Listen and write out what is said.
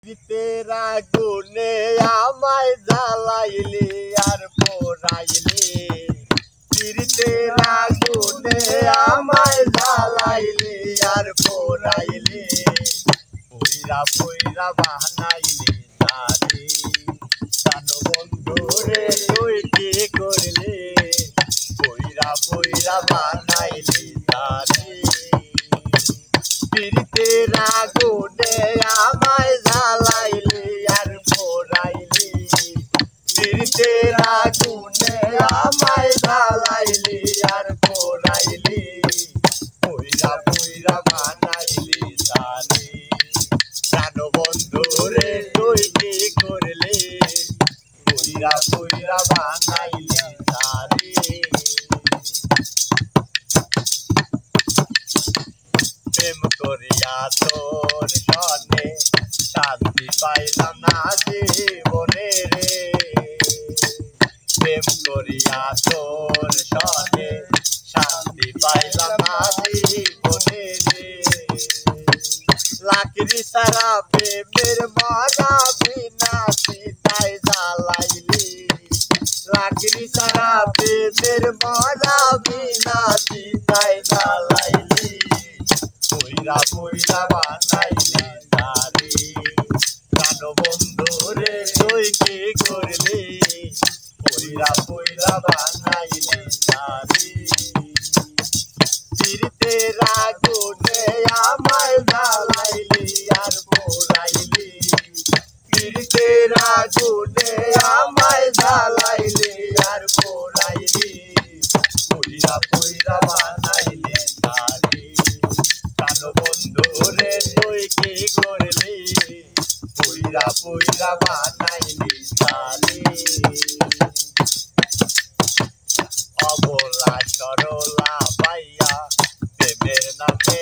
শীতের আগুনে আমায় জ্বালাইলি আর পোড়াইলি, শীতের আগুনে আমায় জ্বালাইলি আর পোড়াইলি, পইরা পইরা বানাইলি তারি জানো বন্ধু রে তুই কি করলি, পইরা পইরা বানাইলি তারি শীতের আগুনে আমায় জ্বালাইলি আর পোড়াইলি, শীতের আগুনে আমায় জ্বালাইলি আর পোড়াইলি, পইরা পইরা বানাইলি তারি জানো বন্ধু রে তুই কি করলি, পইরা পইরা বানাইলি তারি। প্রেম করিয়া তোর সনে শান্তি পাইলাম না জীবনে রে, প্রেম করিয়া তোর সনে শান্তি পাইলাম না জীবনে রে, লাকড়ি সারা প্রেমের মজা বিনা সীতায় জ্বালাইলি, লাকড়ি সারা প্রেমের মজা বিনা সীতায় জ্বালাইলি, পইরা পইরা বানাইলি তারি জানো বন্ধু রে তুই কি করলি, পইরা পইরা বানাইলি তারি শীতের আগুনে আমায় জ্বালাইলি আর পোড়াইলি, শীতের আগুনে আমায় জ্বালাইলি আর পোড়াইলি, পইরা পইরা বানাইলি তারি জানো বন্ধু রে তুই কি করলি, পইরা পইরা বানাইলি তারি। অবলা সরলা পাইয়া প্রেমের নামে